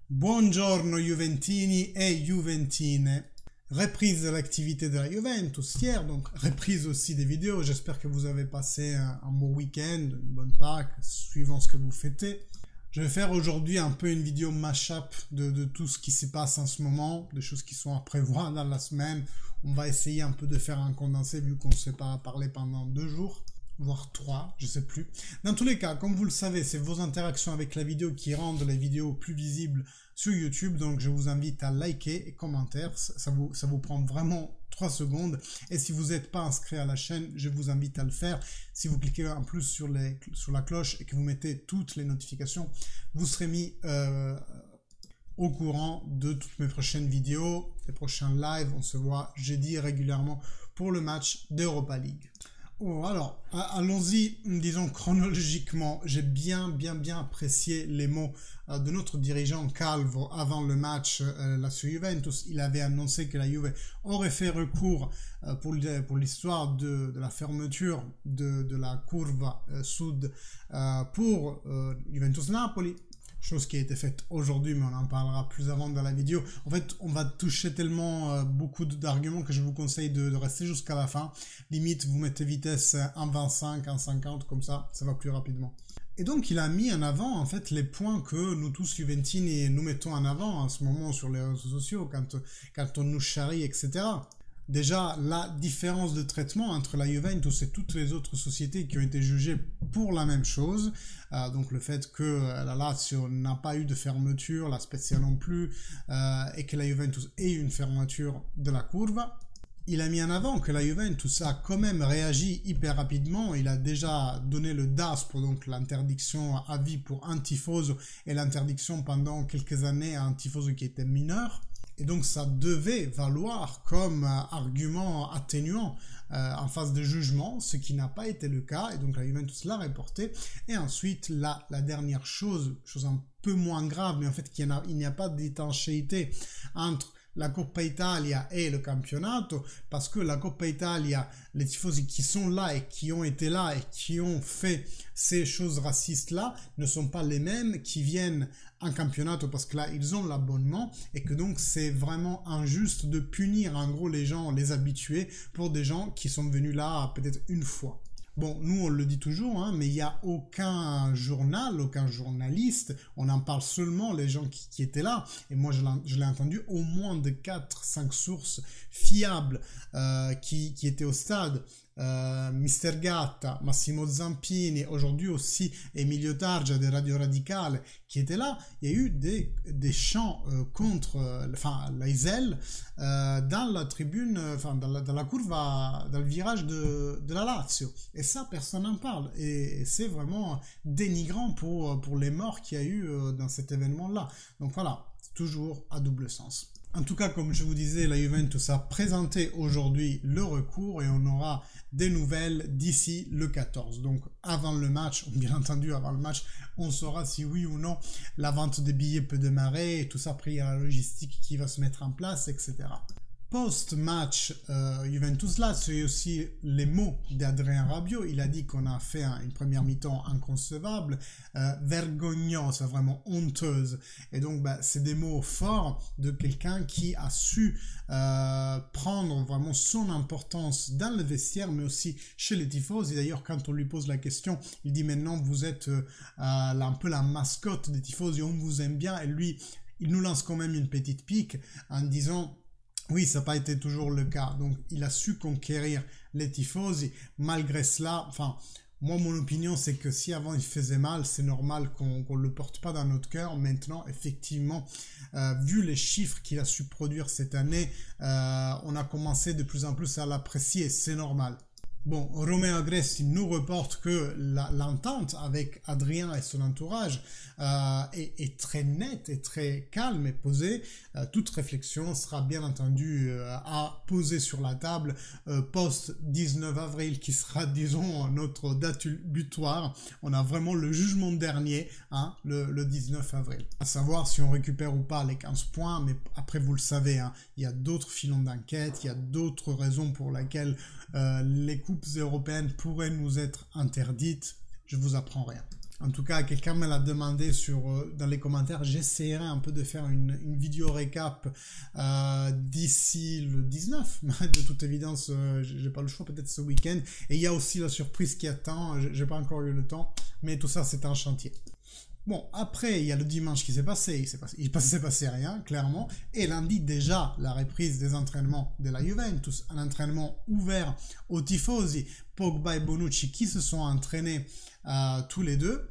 Buongiorno Juventini et Juventine. Reprise de l'activité de la Juventus hier, donc reprise aussi des vidéos. J'espère que vous avez passé un bon week-end, une bonne Pâques, suivant ce que vous fêtez. Je vais faire aujourd'hui un peu une vidéo mash-up de tout ce qui se passe en ce moment, des choses qui sont à prévoir dans la semaine. On va essayer un peu de faire un condensé vu qu'on ne s'est pas parlé pendant 2 jours. Voire 3, je sais plus. Dans tous les cas, comme vous le savez, c'est vos interactions avec la vidéo qui rendent les vidéos plus visibles sur YouTube. Donc, je vous invite à liker et commenter. Ça vous prend vraiment 3 secondes. Et si vous n'êtes pas inscrit à la chaîne, je vous invite à le faire. Si vous cliquez en plus sur la cloche et que vous mettez toutes les notifications, vous serez mis au courant de toutes mes prochaines vidéos, les prochains lives. On se voit jeudi régulièrement pour le match d'Europa League. Oh, alors, allons-y, disons chronologiquement. J'ai bien apprécié les mots de notre dirigeant Calvo avant le match là sur Juventus. Il avait annoncé que la Juve aurait fait recours pour l'histoire de la fermeture de la curva sud pour Juventus-Napoli. Chose qui a été faite aujourd'hui, mais on en parlera plus avant dans la vidéo. En fait, on va toucher tellement beaucoup d'arguments que je vous conseille de rester jusqu'à la fin. Limite, vous mettez vitesse 1.25, 1.50, comme ça va plus rapidement. Et donc, il a mis en avant, en fait, les points que nous tous, Juventini, nous mettons en avant en ce moment sur les réseaux sociaux, quand on nous charrie, etc. Déjà, la différence de traitement entre la Juventus et toutes les autres sociétés qui ont été jugées pour la même chose, donc le fait que la Lazio n'a pas eu de fermeture, la Spezia non plus, et que la Juventus ait une fermeture de la curva. Il a mis en avant que la Juventus a quand même réagi hyper rapidement. Il a déjà donné le DAS pour donc l'interdiction à vie pour un tifoso et l'interdiction pendant quelques années à un tifoso qui était mineur. Et donc ça devait valoir comme argument atténuant en phase de jugement, ce qui n'a pas été le cas, et donc la Juventus l'a reporté. Et ensuite, la dernière chose un peu moins grave, mais en fait il n'y a pas d'étanchéité entre la Coppa Italia et le campionato, parce que la Coppa Italia, les tifosi qui sont là et qui ont été là et qui ont fait ces choses racistes-là ne sont pas les mêmes qui viennent en campionato, parce que là, ils ont l'abonnement et que donc c'est vraiment injuste de punir en gros les gens, les habitués, pour des gens qui sont venus là peut-être une fois. Bon, nous on le dit toujours, hein, mais il n'y a aucun journal, aucun journaliste, on en parle seulement les gens qui étaient là, et moi je l'ai entendu au moins de 4-5 sources fiables qui étaient au stade. Mister Gatta, Massimo Zampini, aujourd'hui aussi Emilio Targia de Radio Radicale qui était là. Il y a eu des chants contre l'Aisel dans la tribune, dans la curva, dans le virage de la Lazio, et ça personne n'en parle, et c'est vraiment dénigrant pour les morts qu'il y a eu dans cet événement là. Donc voilà, toujours à double sens. En tout cas, comme je vous disais, la Juventus a présenté aujourd'hui le recours et on aura des nouvelles d'ici le 14. Donc avant le match, bien entendu avant le match, on saura si oui ou non la vente des billets peut démarrer et tout ça, après il y a la logistique qui va se mettre en place, etc. Post-match Juventus-Lazio, et aussi les mots d'Adrien Rabiot. Il a dit qu'on a fait une première mi-temps inconcevable, vergognosa, vraiment honteuse. Et donc, c'est des mots forts de quelqu'un qui a su prendre vraiment son importance dans le vestiaire, mais aussi chez les tifosi. D'ailleurs, quand on lui pose la question, il dit maintenant vous êtes un peu la mascotte des tifosi, on vous aime bien. Et lui, il nous lance quand même une petite pique en disant... Oui, ça n'a pas été toujours le cas. Donc, il a su conquérir les tifosi. Malgré cela, enfin, moi, mon opinion, c'est que si avant il faisait mal, c'est normal qu'on ne le porte pas dans notre cœur. Maintenant, effectivement, vu les chiffres qu'il a su produire cette année, on a commencé de plus en plus à l'apprécier. C'est normal. Bon, Romeo Agresti nous reporte que l'entente avec Adrien et son entourage est très nette et très calme et posée. Toute réflexion sera bien entendu à poser sur la table post-19 avril qui sera, disons, notre date butoir. On a vraiment le jugement dernier, hein, le 19 avril. À savoir si on récupère ou pas les 15 points, mais après vous le savez, hein, il y a d'autres filons d'enquête, il y a d'autres raisons pour lesquelles les coupes européennes pourraient nous être interdites. Je vous apprends rien. En tout cas, quelqu'un me l'a demandé dans les commentaires. J'essaierai un peu de faire une vidéo récap d'ici le 19. De toute évidence, j'ai pas le choix, peut-être ce week-end. Et il y a aussi la surprise qui attend. J'ai pas encore eu le temps, mais tout ça, c'est un chantier. Bon, après, il y a le dimanche qui s'est passé. Il s'est passé rien, clairement. Et lundi, déjà, la reprise des entraînements de la Juventus. Un entraînement ouvert aux tifosi. Pogba et Bonucci qui se sont entraînés tous les deux.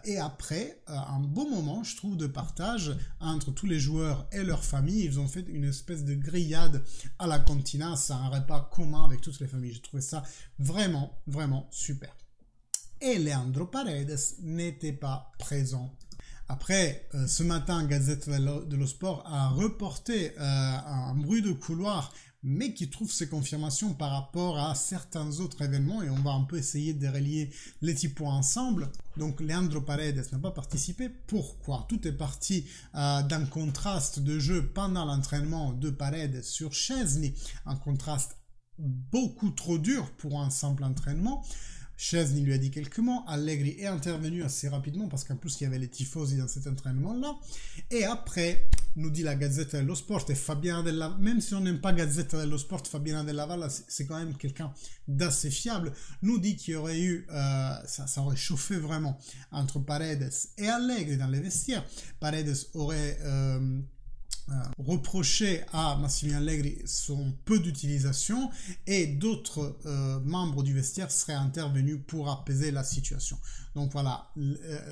Et après, un beau moment, je trouve, de partage entre tous les joueurs et leurs familles. Ils ont fait une espèce de grillade à la Cantina. C'est un repas commun avec toutes les familles. J'ai trouvé ça vraiment, vraiment super. Et Leandro Paredes n'était pas présent. Après, ce matin, Gazette dello Sport a reporté un bruit de couloir, mais qui trouve ses confirmations par rapport à certains autres événements, et on va un peu essayer de relier les petits points ensemble. Donc, Leandro Paredes n'a pas participé. Pourquoi? Tout est parti d'un contraste de jeu pendant l'entraînement de Paredes sur Szczęsny, un contraste beaucoup trop dur pour un simple entraînement. Szczęsny lui a dit quelques mots, Allegri est intervenu assez rapidement parce qu'en plus il y avait les tifosi dans cet entraînement-là. Et après, nous dit la Gazzetta dello Sport, et Fabiana Della Valle, même si on n'aime pas Gazzetta dello Sport, Fabiana Della Valle, c'est quand même quelqu'un d'assez fiable, nous dit qu'il y aurait eu, ça aurait chauffé vraiment entre Paredes et Allegri dans les vestiaires. Paredes aurait reproché à Massimiliano Allegri son peu d'utilisation et d'autres membres du vestiaire seraient intervenus pour apaiser la situation. Donc voilà,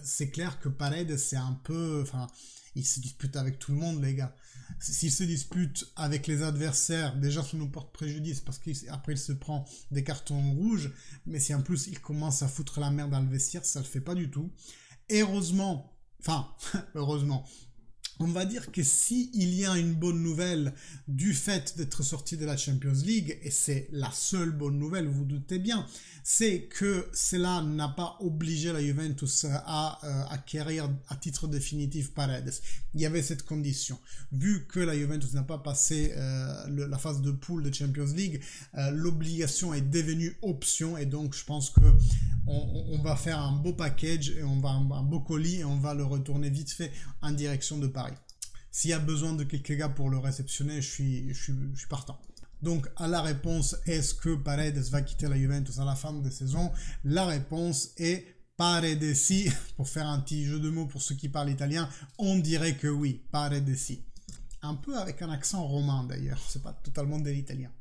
c'est clair que Paredes c'est un peu, enfin, il se dispute avec tout le monde les gars. S'il se dispute avec les adversaires, déjà ça nous porte préjudice parce qu'après il se prend des cartons rouges, mais si en plus il commence à foutre la merde dans le vestiaire, ça le fait pas du tout. Et heureusement, on va dire que s'il y a une bonne nouvelle du fait d'être sorti de la Champions League, et c'est la seule bonne nouvelle, vous vous doutez bien, c'est que cela n'a pas obligé la Juventus à acquérir à titre définitif Paredes. Il y avait cette condition. Vu que la Juventus n'a pas passé la phase de poule de Champions League, l'obligation est devenue option, et donc je pense que on va faire un beau package, et un beau colis, et on va le retourner vite fait en direction de Paris. S'il y a besoin de quelques gars pour le réceptionner, je suis partant. Donc, à la réponse, est-ce que Paredes va quitter la Juventus à la fin de saison? La réponse est Paredesi. Pour faire un petit jeu de mots pour ceux qui parlent italien, on dirait que oui, Paredesi. Un peu avec un accent romain d'ailleurs, c'est pas totalement de l'italien.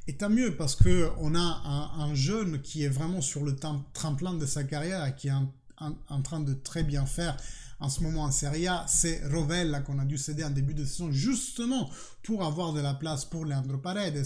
Et tant mieux parce qu'on a un jeune qui est vraiment sur le tremplin de sa carrière et qui est en train de très bien faire en ce moment en Serie A. C'est Rovella qu'on a dû céder en début de saison justement pour avoir de la place pour Leandro Paredes.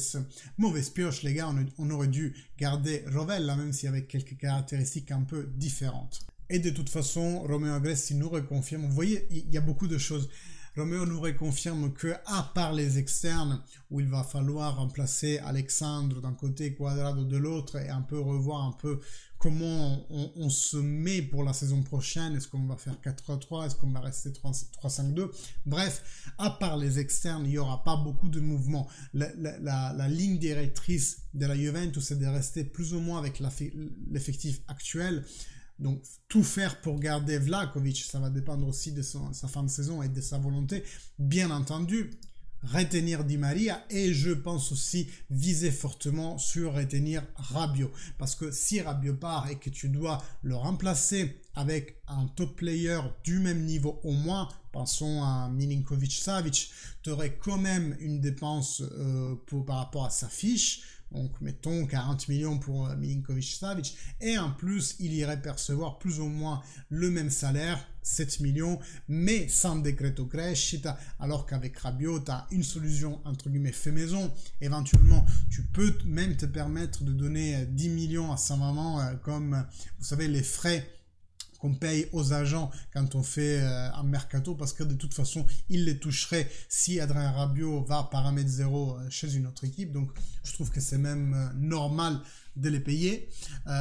Mauvaise pioche les gars, on aurait dû garder Rovella même s'il y avait quelques caractéristiques un peu différentes. Et de toute façon, Romeo Agresti nous reconfirme, vous voyez, il y a beaucoup de choses. Romeo nous reconfirme que, à part les externes, où il va falloir remplacer Alexandre d'un côté, Cuadrado de l'autre, et un peu revoir un peu comment on se met pour la saison prochaine. Est-ce qu'on va faire 4-3-3? Est-ce qu'on va rester 3-5-2? Bref, à part les externes, il n'y aura pas beaucoup de mouvements. La ligne directrice de la Juventus, c'est de rester plus ou moins avec l'effectif actuel. Donc, tout faire pour garder Vlahovic, ça va dépendre aussi de sa fin de saison et de sa volonté. Bien entendu, retenir Di Maria et je pense aussi viser fortement sur retenir Rabiot. Parce que si Rabiot part et que tu dois le remplacer avec un top player du même niveau au moins, pensons à Milinkovic-Savic, tu aurais quand même une dépense par rapport à sa fiche. Donc, mettons 40 millions pour Milinkovic-Savic. Et en plus, il irait percevoir plus ou moins le même salaire, 7 millions, mais sans decreto crescita. Alors qu'avec Rabiot, tu as une solution, entre guillemets, fait maison. Éventuellement, tu peux même te permettre de donner 10 millions à sa maman, comme, vous savez, les frais qu'on paye aux agents quand on fait un mercato, parce que de toute façon, il les toucherait si Adrien Rabiot va paramètre 0 chez une autre équipe. Donc, je trouve que c'est même normal de les payer.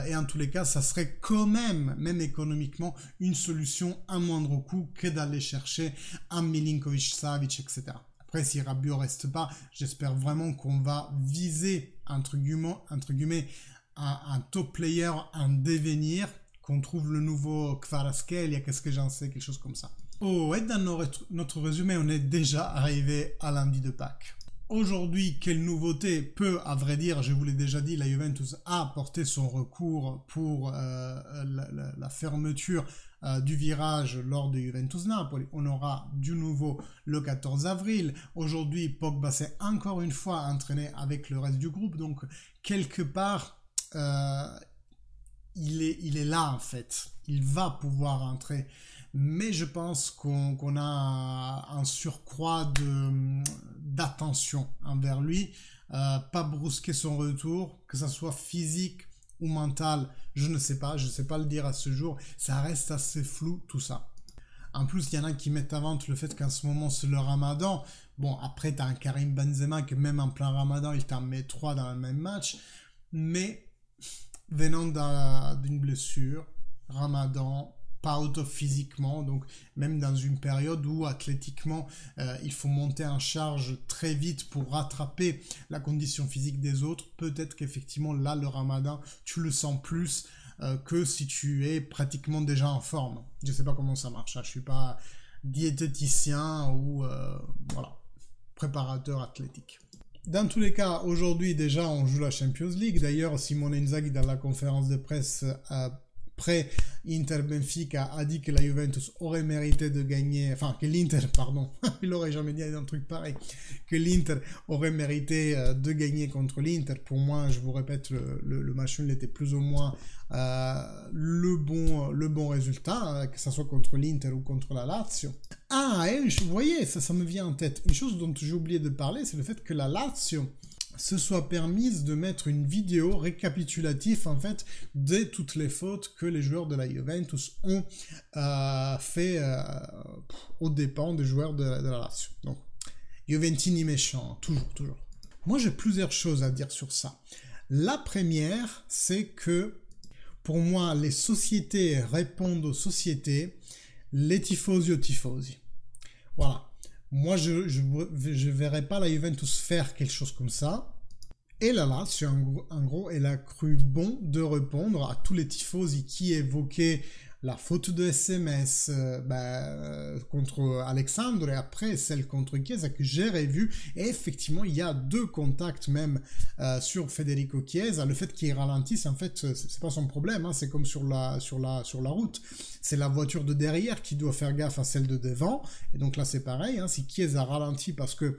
Et en tous les cas, ça serait quand même économiquement, une solution à moindre coût que d'aller chercher un Milinkovic-Savic, etc. Après, si Rabiot reste pas, j'espère vraiment qu'on va viser, entre guillemets, un top player en devenir, qu'on trouve le nouveau Kvaratskhelia, qu'est-ce que j'en sais, quelque chose comme ça. Oh, et dans notre résumé, on est déjà arrivé à lundi de Pâques. Aujourd'hui, quelle nouveauté peut, à vrai dire, je vous l'ai déjà dit, la Juventus a porté son recours pour la fermeture du virage lors de Juventus-Napoli. On aura du nouveau le 14 avril. Aujourd'hui, Pogba s'est encore une fois entraîné avec le reste du groupe. Donc, quelque part, il est là, en fait. Il va pouvoir entrer. Mais je pense qu'on a un surcroît d'attention envers lui. Pas brusquer son retour, que ça soit physique ou mental, je ne sais pas le dire à ce jour. Ça reste assez flou tout ça. En plus, il y en a qui mettent en vente le fait qu'en ce moment c'est le Ramadan. Bon, après tu as un Karim Benzema que même en plein Ramadan, il t'en met 3 dans le même match. Mais venant d'une blessure, Ramadan, pas au top physiquement, donc même dans une période où athlétiquement il faut monter en charge très vite pour rattraper la condition physique des autres, peut-être qu'effectivement là le Ramadan tu le sens plus que si tu es pratiquement déjà en forme. Je sais pas comment ça marche, hein. Je suis pas diététicien ou voilà, préparateur athlétique. Dans tous les cas, aujourd'hui déjà on joue la Champions League. D'ailleurs Simone Inzaghi dans la conférence de presse après Inter Benfica a dit que la Juventus aurait mérité de gagner, enfin que l'Inter, pardon, il aurait jamais dit un truc pareil, que l'Inter aurait mérité de gagner contre l'Inter. Pour moi, je vous répète, le match nul était plus ou moins le bon résultat, que ce soit contre l'Inter ou contre la Lazio. Ah, et vous voyez, ça me vient en tête. Une chose dont j'ai oublié de parler, c'est le fait que la Lazio se soit permise de mettre une vidéo récapitulative en fait de toutes les fautes que les joueurs de la Juventus ont fait aux dépens des joueurs de la Lazio. Donc, Juventini méchant, toujours. Moi, j'ai plusieurs choses à dire sur ça. La première, c'est que pour moi, les sociétés répondent aux sociétés, les tifosi aux tifosi. Voilà. Moi, je ne verrais pas la Juventus faire quelque chose comme ça. Et là, en gros, elle a cru bon de répondre à tous les tifosi qui évoquaient la faute de SMS contre Alexandre et après celle contre Chiesa que j'ai revue. Et effectivement, il y a 2 contacts même sur Federico Chiesa. Le fait qu'il ralentisse, en fait, c'est pas son problème. Hein, c'est comme sur la route. C'est la voiture de derrière qui doit faire gaffe à celle de devant. Et donc là, c'est pareil. Hein, si Chiesa ralentit parce que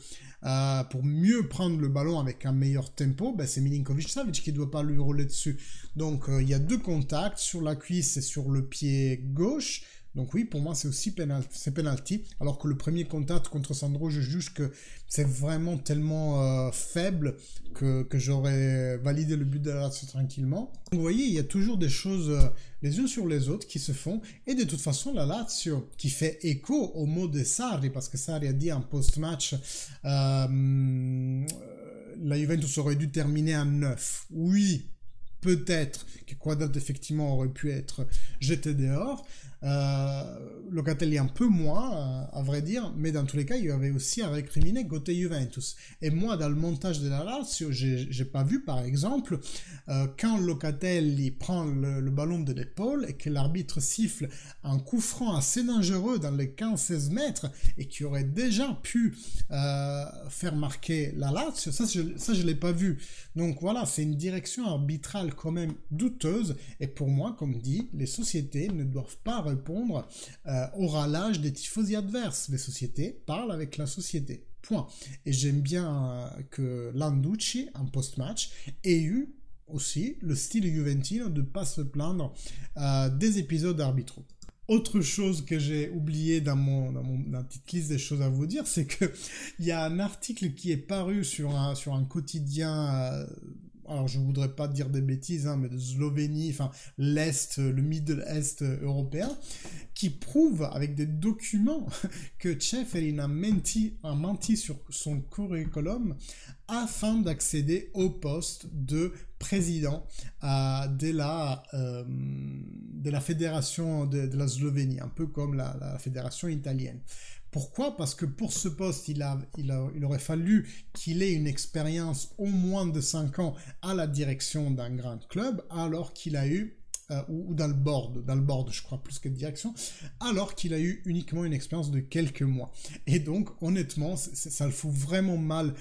pour mieux prendre le ballon avec un meilleur tempo, c'est Milinkovic-Savic qui ne doit pas lui rouler dessus. Donc il y a 2 contacts sur la cuisse et sur le pied gauche. Donc oui, pour moi, c'est aussi penalty. Alors que le premier contact contre Sandro, je juge que c'est vraiment tellement faible que j'aurais validé le but de la Lazio tranquillement. Donc, vous voyez, il y a toujours des choses les unes sur les autres qui se font. Et de toute façon, la Lazio, qui fait écho au mot de Sarri, parce que Sarri a dit en post-match la Juventus aurait dû terminer en 9. Oui, peut-être que Quadrato effectivement aurait pu être jeté dehors. Locatelli un peu moins, à vrai dire, mais dans tous les cas, il y avait aussi à récriminer côté Juventus. Et moi, dans le montage de la Lazio, j'ai pas vu, par exemple, quand Locatelli prend le ballon de l'épaule et que l'arbitre siffle un coup franc assez dangereux dans les 15-16 mètres et qui aurait déjà pu faire marquer la Lazio, ça je l'ai pas vu. Donc voilà, c'est une direction arbitrale quand même douteuse. Et pour moi, comme dit, les sociétés ne doivent pas répondre au râlage des tifosi adverses. Les sociétés parlent avec la société. Point. Et j'aime bien que Landucci, en post-match, ait eu aussi le style juventino de ne pas se plaindre des épisodes arbitraux. Autre chose que j'ai oublié dans ma petite liste des choses à vous dire, c'est qu'il y a un article qui est paru sur un quotidien... alors je voudrais pas dire des bêtises, hein, mais de Slovénie, enfin l'Est, le Middle Est européen, qui prouve avec des documents que Ceferin a menti sur son curriculum afin d'accéder au poste de président de la fédération de la Slovénie, un peu comme la fédération italienne. Pourquoi? Parce que pour ce poste, il aurait fallu qu'il ait une expérience au moins de 5 ans à la direction d'un grand club, alors qu'il a eu ou dans le board, je crois, plus que de direction, alors qu'il a eu uniquement une expérience de quelques mois. Et donc, honnêtement, ça le fout vraiment mal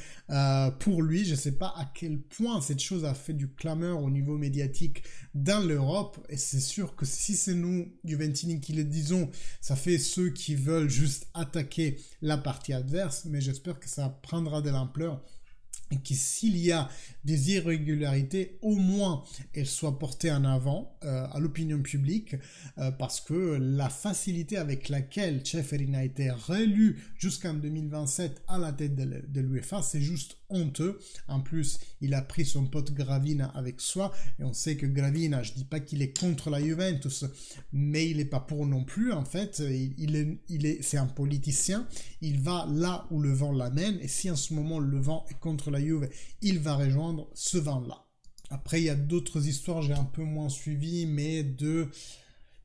pour lui. Je ne sais pas à quel point cette chose a fait du clameur au niveau médiatique dans l'Europe, et c'est sûr que si c'est nous, Juventini, qui le disons, ça fait ceux qui veulent juste attaquer la partie adverse, mais j'espère que ça prendra de l'ampleur et que s'il y a des irrégularités, au moins elles soient portées en avant à l'opinion publique, parce que la facilité avec laquelle Ceferin a été réélu jusqu'en 2027 à la tête de l'UEFA, c'est juste honteux. En plus, il a pris son pote Gravina avec soi, et on sait que Gravina, je dis pas qu'il est contre la Juventus, mais il est pas pour non plus, en fait. C'est un politicien, il va là où le vent l'amène, et si en ce moment le vent est contre la Juve, il va rejoindre ce vent-là. Après, il y a d'autres histoires, j'ai un peu moins suivi, mais de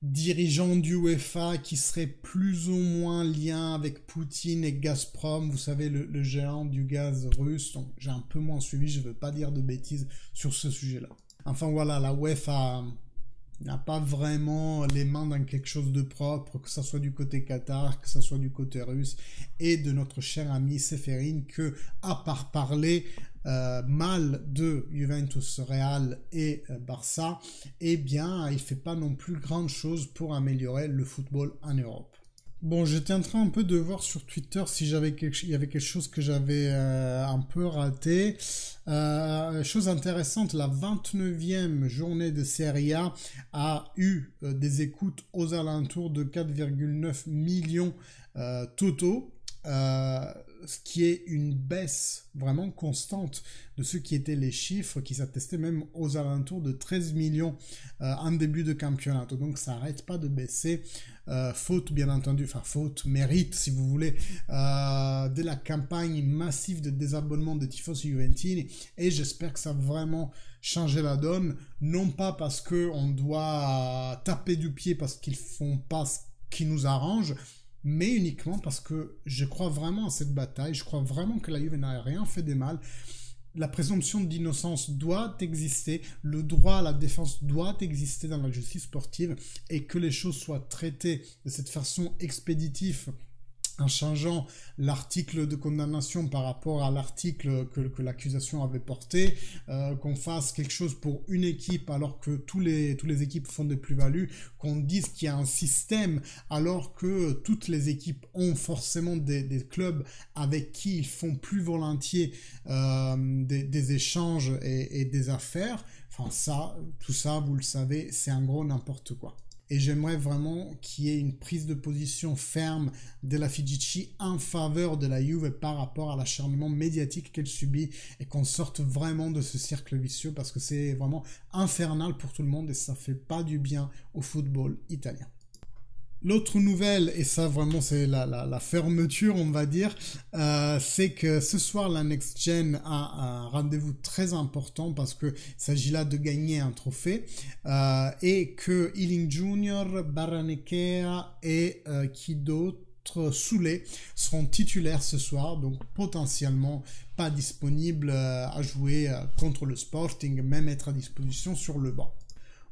dirigeants du UEFA qui seraient plus ou moins liés avec Poutine et Gazprom, vous savez, le géant du gaz russe. Donc, j'ai un peu moins suivi, je ne veux pas dire de bêtises sur ce sujet-là. Enfin voilà, la UEFA n'a pas vraiment les mains dans quelque chose de propre, que ce soit du côté Qatar, que ce soit du côté russe, et de notre cher ami Ceferin, que, à part parler mal de Juventus, Real et Barça, eh bien, il ne fait pas non plus grande chose pour améliorer le football en Europe. Bon, j'étais en train un peu de voir sur Twitter si il y avait quelque chose que j'avais un peu raté. Chose intéressante, la 29e journée de Serie A eu des écoutes aux alentours de 4,9 millions totaux. Ce qui est une baisse vraiment constante de ce qui étaient les chiffres qui s'attestaient même aux alentours de 13 millions en début de championnat. Donc ça n'arrête pas de baisser, faute bien entendu, enfin faute, mérite si vous voulez, de la campagne massive de désabonnement de tifosi Juventini, et j'espère que ça va vraiment changer la donne, non pas parce qu'on doit taper du pied parce qu'ils font pas ce qui nous arrange, mais uniquement parce que je crois vraiment à cette bataille, je crois vraiment que la Juve n'a rien fait de mal. La présomption d'innocence doit exister, le droit à la défense doit exister dans la justice sportive, et que les choses soient traitées de cette façon expéditive, en changeant l'article de condamnation par rapport à l'article que l'accusation avait porté, qu'on fasse quelque chose pour une équipe alors que toutes les équipes font des plus-values, qu'on dise qu'il y a un système alors que toutes les équipes ont forcément des clubs avec qui ils font plus volontiers des échanges et des affaires. Enfin ça, tout ça, vous le savez, c'est en gros n'importe quoi. Et j'aimerais vraiment qu'il y ait une prise de position ferme de la FIGC en faveur de la Juve par rapport à l'acharnement médiatique qu'elle subit, et qu'on sorte vraiment de ce cercle vicieux, parce que c'est vraiment infernal pour tout le monde et ça fait pas du bien au football italien. L'autre nouvelle, et ça vraiment c'est la fermeture on va dire, c'est que ce soir la Next Gen a un rendez-vous très important, parce qu'il s'agit là de gagner un trophée, et que Ealing Junior, Barranechea et qui d'autre, Soulé, seront titulaires ce soir, donc potentiellement pas disponibles à jouer contre le Sporting, même être à disposition sur le banc.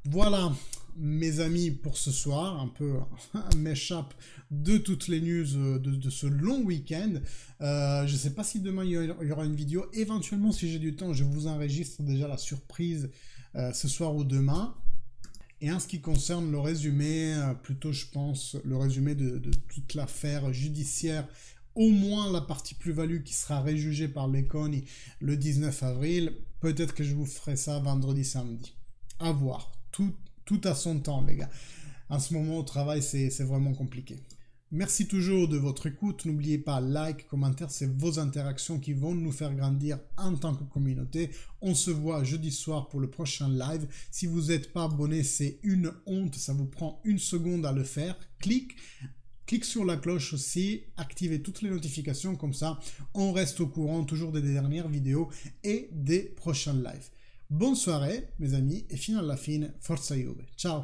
Voilà mes amis pour ce soir, un peu un mash-up de toutes les news de ce long week-end. Je ne sais pas si demain il y aura une vidéo, éventuellement si j'ai du temps je vous enregistre déjà la surprise ce soir ou demain. Et en ce qui concerne le résumé, plutôt je pense le résumé de toute l'affaire judiciaire, au moins la partie plus-value qui sera réjugée par l'Econi le 19 avril, peut-être que je vous ferai ça vendredi, samedi. À voir. Tout à son temps, les gars. En ce moment, au travail, c'est vraiment compliqué. Merci toujours de votre écoute. N'oubliez pas, like, commentaire, c'est vos interactions qui vont nous faire grandir en tant que communauté. On se voit jeudi soir pour le prochain live. Si vous n'êtes pas abonné, c'est une honte. Ça vous prend une seconde à le faire. Clique sur la cloche aussi, activez toutes les notifications, comme ça on reste au courant toujours des dernières vidéos et des prochains lives. Bonne soirée mes amis, et fino alla fine, Forza Juve. Ciao!